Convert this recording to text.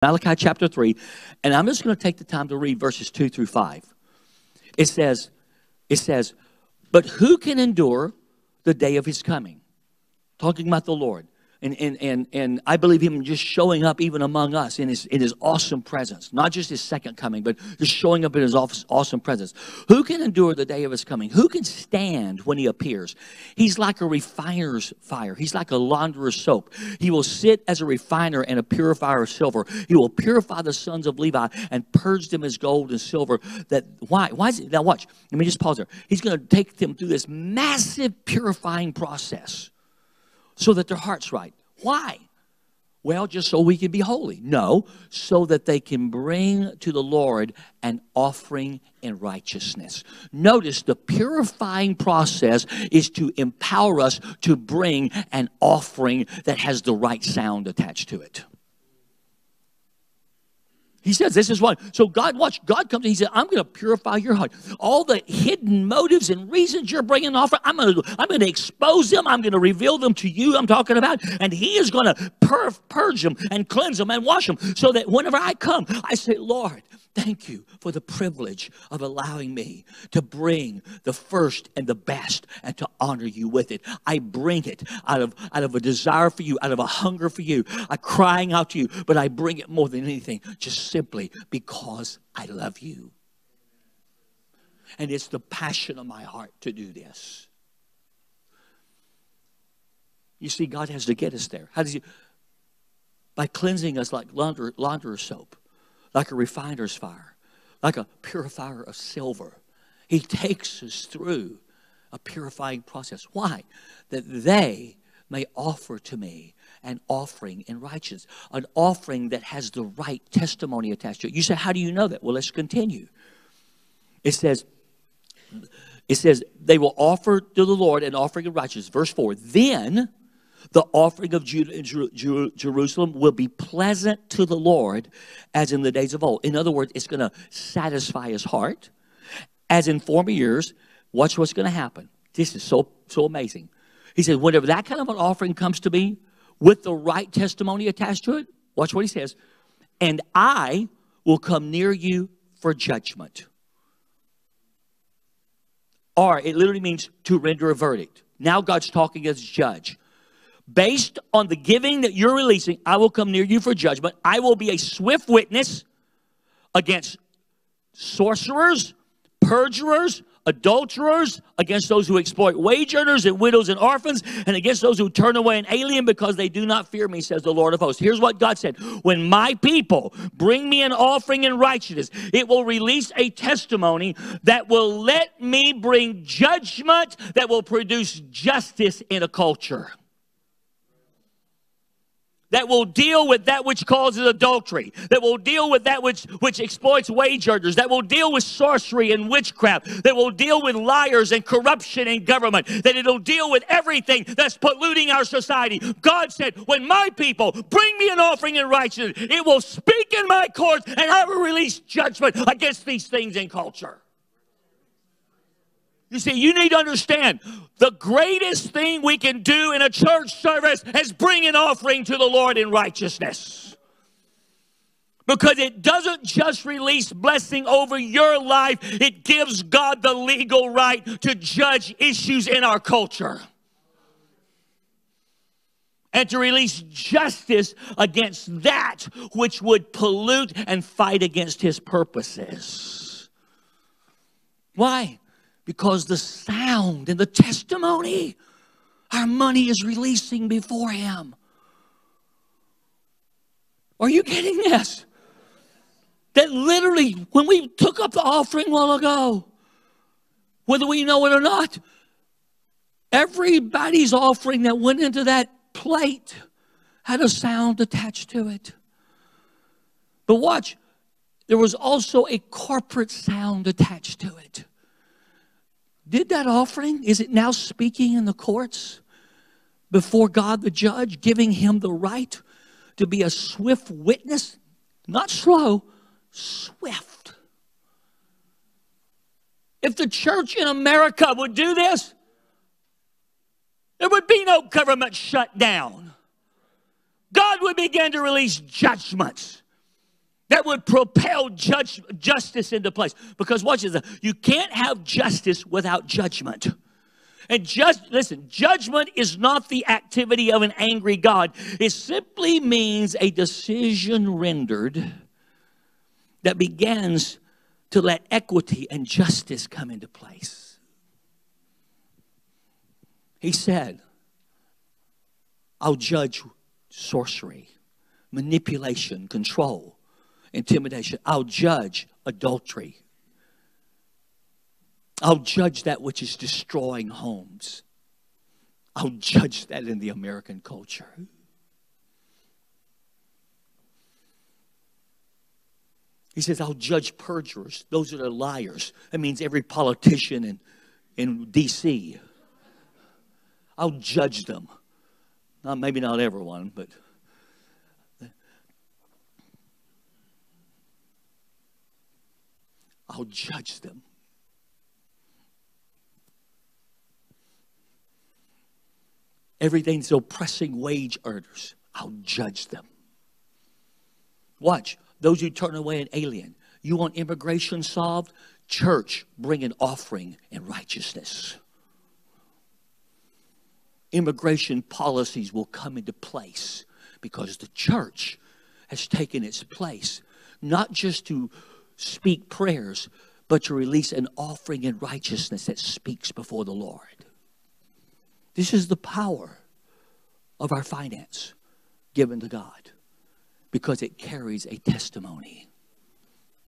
Malachi chapter 3, and I'm just going to take the time to read verses 2 through 5. It says, but who can endure the day of his coming? Talking about the Lord. And I believe him just showing up even among us in his awesome presence. Not just his second coming, but just showing up in his awesome presence. Who can endure the day of his coming? Who can stand when he appears? He's like a refiner's fire. He's like a launderer's soap. He will sit as a refiner and a purifier of silver. He will purify the sons of Levi and purge them as gold and silver. Why is it? Now watch. Let me just pause there. He's going to take them through this massive purifying process, so that their heart's right. Why? Well, just so we can be holy. No, so that they can bring to the Lord an offering in righteousness. Notice the purifying process is to empower us to bring an offering that has the right sound attached to it. He says this is what. So God comes and he said, I'm going to purify your heart. All the hidden motives and reasons you're bringing an offering, I'm going to expose them. I'm going to reveal them to you. I'm talking about. And he is going to purge them and cleanse them and wash them so that whenever I come, I say, Lord, thank you for the privilege of allowing me to bring the first and the best and to honor you with it. I bring it out of a desire for you, out of a hunger for you. I'm crying out to you, but I bring it more than anything just simply because I love you. And it's the passion of my heart to do this. You see, God has to get us there. How does he? By cleansing us like launderer's soap, like a refiner's fire, like a purifier of silver. He takes us through a purifying process. Why? That they may offer to me an offering in righteousness, an offering that has the right testimony attached to it. You say, how do you know that? Well, let's continue. It says, they will offer to the Lord an offering of righteousness. Verse 4, then the offering of Judah and Jerusalem will be pleasant to the Lord as in the days of old. In other words, it's going to satisfy his heart. As in former years, watch what's going to happen. This is so amazing. He says, whenever that kind of an offering comes to me with the right testimony attached to it, watch what he says, and I will come near you for judgment. Or it literally means to render a verdict. Now God's talking as judge. Based on the giving that you're releasing, I will come near you for judgment. I will be a swift witness against sorcerers, perjurers, adulterers, against those who exploit wage earners and widows and orphans, and against those who turn away an alien because they do not fear me, says the Lord of hosts. Here's what God said. When my people bring me an offering in righteousness, it will release a testimony that will let me bring judgment that will produce justice in a culture. That will deal with that which causes adultery, that will deal with that which exploits wage earners, that will deal with sorcery and witchcraft, that will deal with liars and corruption in government, that it'll deal with everything that's polluting our society. God said, when my people bring me an offering in righteousness, it will speak in my courts and I will release judgment against these things in culture. You see, you need to understand the greatest thing we can do in a church service is bring an offering to the Lord in righteousness. Because it doesn't just release blessing over your life, it gives God the legal right to judge issues in our culture. And to release justice against that which would pollute and fight against his purposes. Why? Because the sound and the testimony our money is releasing before him. Are you getting this? That literally, when we took up the offering a while ago, whether we know it or not, everybody's offering that went into that plate had a sound attached to it. But watch, there was also a corporate sound attached to it. Did that offering, is it now speaking in the courts before God the judge, giving him the right to be a swift witness? Not slow, swift. If the church in America would do this, there would be no government shutdown. God would begin to release judgments. that would propel justice into place. Because watch this, you can't have justice without judgment. And listen, judgment is not the activity of an angry God. It simply means a decision rendered that begins to let equity and justice come into place. He said, I'll judge sorcery, manipulation, control, intimidation. I'll judge adultery. I'll judge that which is destroying homes. I'll judge that in the American culture. He says, I'll judge perjurers. Those are the liars. That means every politician in D.C. I'll judge them. Maybe not everyone, but I'll judge them. Everything's oppressing wage earners. I'll judge them. Watch. Those who turn away an alien. You want immigration solved? Church, bring an offering in righteousness. Immigration policies will come into place because the church has taken its place, not just to speak prayers, but to release an offering in righteousness that speaks before the Lord. This is the power of our finance given to God because it carries a testimony.